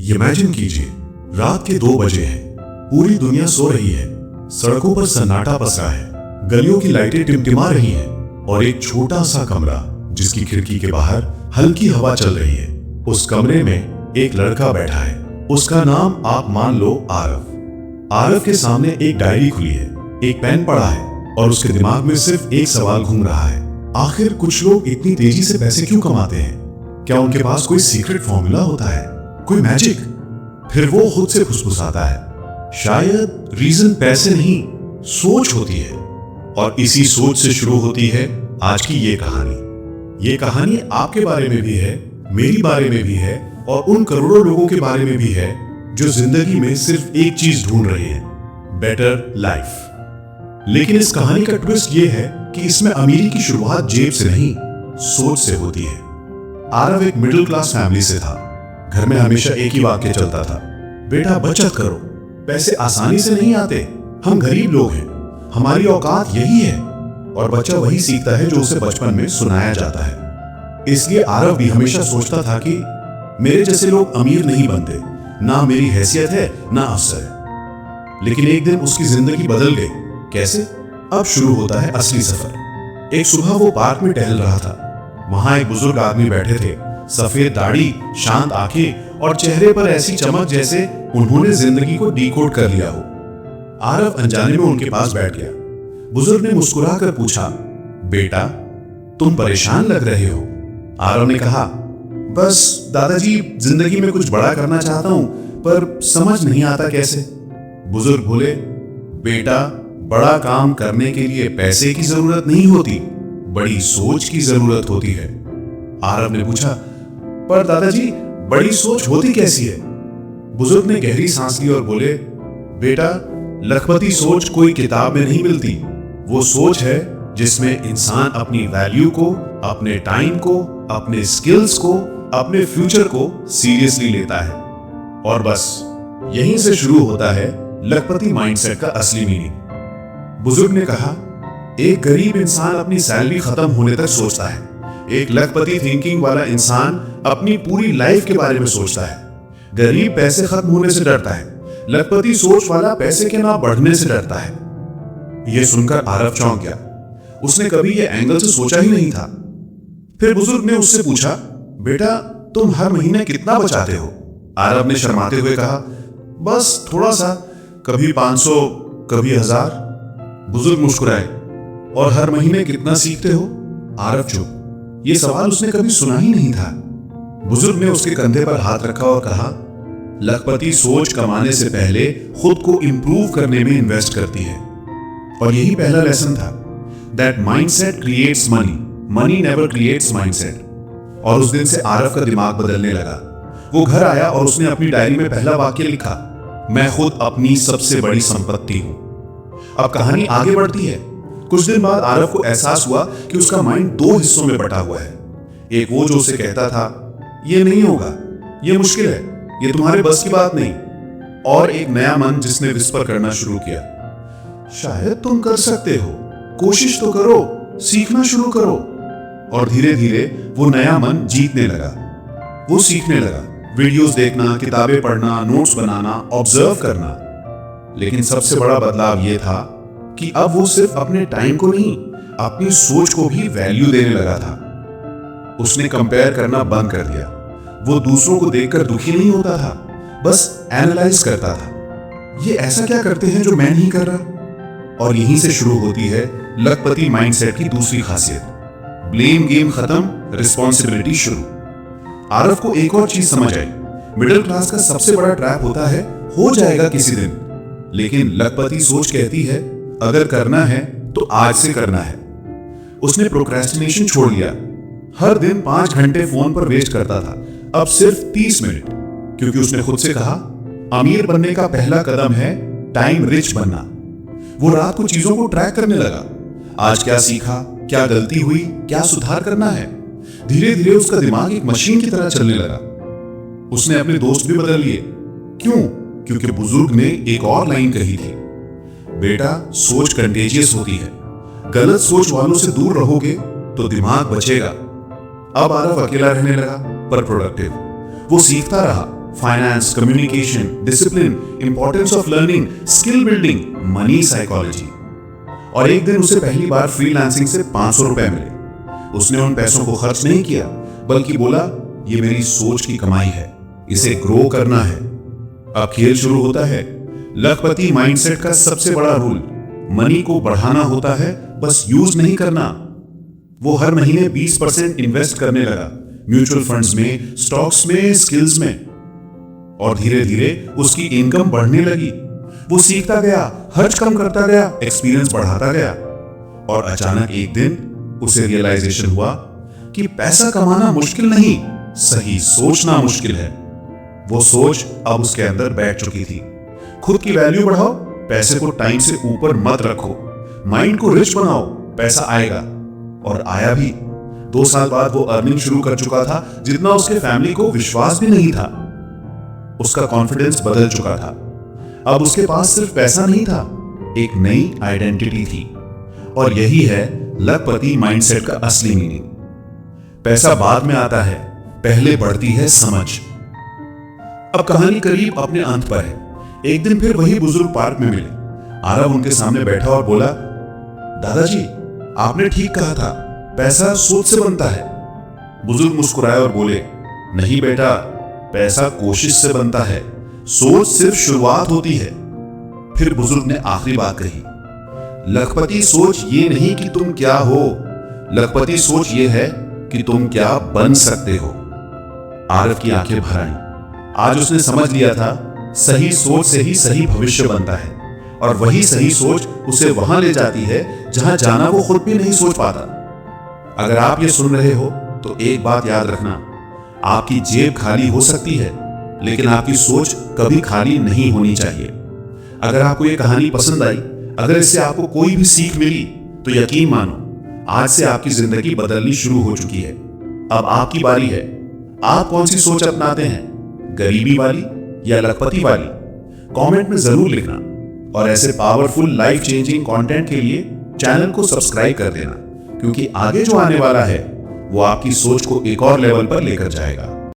Imagine कीजिए, रात के 2 बजे हैं, पूरी दुनिया सो रही है, सड़कों पर सन्नाटा पसरा है, गलियों की लाइटें टिमटिमा रही हैं और एक छोटा सा कमरा जिसकी खिड़की के बाहर हल्की हवा चल रही है। उस कमरे में एक लड़का बैठा है। उसका नाम आप मान लो आरव। आरव के सामने एक डायरी खुली है, एक पेन पड़ा है और उसके दिमाग में सिर्फ एक सवाल घूम रहा है। आखिर कुछ लोग इतनी तेजी से पैसे क्यों कमाते हैं? क्या उनके पास कोई सीक्रेट फॉर्मूला होता है, कोई मैजिक? फिर वो खुद से फुसफुसाता है, शायद रीजन पैसे नहीं, सोच होती है। और इसी सोच से शुरू होती है आज की ये कहानी। ये कहानी आपके बारे में भी है, मेरी बारे में भी है और उन करोड़ों लोगों के बारे में भी है जो जिंदगी में सिर्फ एक चीज ढूंढ रहे हैं, बेटर लाइफ। लेकिन इस कहानी का ट्विस्ट ये है कि इसमें अमीरी की शुरुआत जेब से नहीं, सोच से होती है। आरव एक मिडिल क्लास फैमिली से था। घर में हमेशा एक ही वाक्य चलता था, बेटा बचत करो, पैसे आसानी से नहीं आते, हम गरीब लोग हैं, हमारी औकात यही है। और बच्चा वही सीखता है जो उसे बचपन में सुनाया जाता है। इसलिए आरव भी हमेशा सोचता था कि मेरे जैसे लोग अमीर नहीं बनते, ना मेरी हैसियत है ना अवसर है। लेकिन एक दिन उसकी जिंदगी बदल गई। कैसे? अब शुरू होता है असली सफर। एक सुबह वो पार्क में टहल रहा था। वहां एक बुजुर्ग आदमी बैठे थे, सफेद दाढ़ी, शांत आंखें और चेहरे पर ऐसी चमक जैसे उन्होंने जिंदगी को डिकोड कर लिया हो। आरव अनजाने में उनके पास बैठ गया। बुजुर्ग ने मुस्कुराकर पूछा, बेटा तुम परेशान लग रहे हो। आरव ने कहा, बस दादाजी, जिंदगी में कुछ बड़ा करना चाहता हूं पर समझ नहीं आता कैसे। बुजुर्ग बोले, बेटा बड़ा काम करने के लिए पैसे की जरूरत नहीं होती, बड़ी सोच की जरूरत होती है। आरव ने पूछा, पर दादाजी बड़ी सोच होती कैसी है? बुजुर्ग ने गहरी सांस ली और बोले, बेटा लखपति सोच कोई किताब में नहीं मिलती। वो सोच है जिसमें इंसान अपनी वैल्यू को, अपने टाइम को, अपने स्किल्स को, अपने फ्यूचर को सीरियसली लेता है। और बस यहीं से शुरू होता है लखपति माइंडसेट का असली मीनिंग। बुजुर्ग ने कहा, एक गरीब इंसान अपनी सैलरी खत्म होने तक सोचता है, एक लखपति थिंकिंग वाला इंसान अपनी पूरी लाइफ के बारे में सोचता है। गरीब पैसे खत्म होने से डरता है, लखपति सोच वाला पैसे के ना बढ़ने से डरता है। यह सुनकर आरव चौंक गया। उसने कभी यह एंगल से सोचा ही नहीं था। फिर बुजुर्ग ने उससे पूछा, बेटा तुम हर महीने कितना बचाते हो? आरव ने शर्माते हुए कहा, बस थोड़ा सा, कभी 500, कभी 1000। बुजुर्ग मुस्कुराए, और हर महीने कितना सीखते हो? आरव चुप। यह सवाल उसने कभी सुना ही नहीं था। बुजुर्ग ने उसके कंधे पर हाथ रखा और कहा, लखपति सोच कमाने से पहले खुद को इंप्रूव करने में इन्वेस्ट करती है। और यही पहला लेसन था, that mindset creates money, money never creates mindset. और उस दिन से आरव का दिमाग बदलने लगा। वो घर आया और उसने अपनी डायरी में पहला वाक्य लिखा, मैं खुद अपनी सबसे बड़ी संपत्ति हूं। अब कहानी आगे बढ़ती है। कुछ दिन बाद आरव को एहसास हुआ कि उसका माइंड 2 हिस्सों में बटा हुआ है। एक वो जो उसे कहता था, ये नहीं होगा, ये मुश्किल है, ये तुम्हारे बस की बात नहीं। और एक नया मन जिसने विस्पर करना शुरू किया, शायद तुम कर सकते हो, कोशिश तो करो, सीखना शुरू करो। और धीरे धीरे वो नया मन जीतने लगा। वो सीखने लगा, वीडियोस देखना, किताबें पढ़ना, नोट्स बनाना, ऑब्जर्व करना। लेकिन सबसे बड़ा बदलाव ये था कि अब वो सिर्फ अपने टाइम को नहीं, अपनी सोच को भी वैल्यू देने लगा था। उसने कंपेयर करना बंद कर दिया। वो दूसरों को देखकर दुखी नहीं होता था, बस एनालाइज करता था, ये ऐसा क्या करते हैं जो मैं नहीं कर रहा। और यहीं से शुरू होती है लखपति माइंडसेट की दूसरी खासियत, ब्लेम गेम खत्म, रिस्पॉन्सिबिलिटी शुरू। आरव को एक और चीज समझ आई, मिडिल क्लास का सबसे बड़ा ट्रैप होता है, हो जाएगा किसी दिन। लेकिन लखपति सोच कहती है, अगर करना है तो आज से करना है। उसने प्रोक्रेस्टिनेशन छोड़ दिया। हर दिन 5 घंटे फोन पर वेस्ट करता था, अब सिर्फ 30 मिनट। क्योंकि उसने खुद से कहा, अमीर बनने का पहला कदम है टाइम रिच बनना। वो रात को चीजों को ट्रैक करने लगा, आज क्या सीखा, क्या गलती हुई, क्या सुधार करना है। धीरे धीरे उसका दिमाग एक मशीन की तरह चलने लगा। उसने अपने दोस्त भी बदल लिए। क्यों? क्योंकि बुजुर्ग ने एक और लाइन कही थी, बेटा सोच कंटेजियस होती है, गलत सोच वालों से दूर रहोगे तो दिमाग बचेगा। अब आरव अकेला रहने लगा पर प्रोडक्टिव। वो सीखता रहा, finance, communication, discipline, importance of learning, skill building, money psychology. और एक दिन उसे पहली बार फ्रीलांसिंग से 500 रुपए मिले। उसने उन पैसों को खर्च नहीं किया, बल्कि बोला, ये मेरी सोच की कमाई है, इसे ग्रो करना है। अब खेल शुरू होता है। लखपति माइंडसेट का सबसे बड़ा रूल, मनी को बढ़ाना होता है, बस यूज नहीं करना। वो हर महीने 20% इन्वेस्ट करने लगा, म्यूचुअल फंड्स में, स्टॉक्स में, स्किल्स में। और धीरे धीरे उसकी इनकम बढ़ने लगी। वो सीखता गया, खर्च कम करता गया, एक्सपीरियंस बढ़ाता गया। और अचानक एक दिन उसे रियलाइजेशन हुआ कि पैसा कमाना मुश्किल नहीं, सही सोचना मुश्किल है। वो सोच अब उसके अंदर बैठ चुकी थी। खुद की वैल्यू बढ़ाओ, पैसे को टाइम से ऊपर मत रखो। माइंड को रिच बनाओ, पैसा आएगा। और आया भी। 2 साल बाद वो अर्निंग शुरू कर चुका था, जितना उसके फैमिली को विश्वास भी नहीं था। उसका कॉन्फिडेंस बदल चुका था। अब उसके पास सिर्फ पैसा नहीं था, एक नई आइडेंटिटी थी। और यही है लखपति माइंडसेट का असली मीनिंग। पैसा बाद में आता है, पहले बढ़ती है समझ। अब कहानी करीब अपने अंत पर है। एक दिन फिर वही बुजुर्ग पार्क में मिले। आरव उनके सामने बैठा और बोला, दादाजी, आपने ठीक कहा था, पैसा सोच से बनता है। बुजुर्ग मुस्कुराए और बोले, नहीं बेटा, पैसा कोशिश से बनता है, सोच सिर्फ शुरुआत होती है। फिर बुजुर्ग ने आखिरी बात कही, लखपति सोच ये नहीं कि तुम क्या हो, लखपति सोच ये है कि तुम क्या बन सकते हो। आरव की आंखें भर आईं। आज उसने समझ लिया था, सही सोच से ही सही भविष्य बनता है। और वही सही सोच उसे वहां ले जाती है जहां जाना वो खुद भी नहीं सोच पाता। अगर आप ये सुन रहे हो तो एक बात याद रखना, आपकी जेब खाली हो सकती है, लेकिन आपकी सोच कभी खाली नहीं होनी चाहिए। अगर आपको ये कहानी पसंद आई, अगर इससे आपको कोई भी सीख मिली, तो यकीन मानो, आज से आपकी जिंदगी बदलनी शुरू हो चुकी है। अब आपकी बारी है। आप कौन सी सोच अपनाते हैं, गरीबी वाली या लखपति वाली? कमेंट में जरूर लिखना। और ऐसे पावरफुल लाइफ चेंजिंग कंटेंट के लिए चैनल को सब्सक्राइब कर देना, क्योंकि आगे जो आने वाला है वो आपकी सोच को एक और लेवल पर लेकर जाएगा।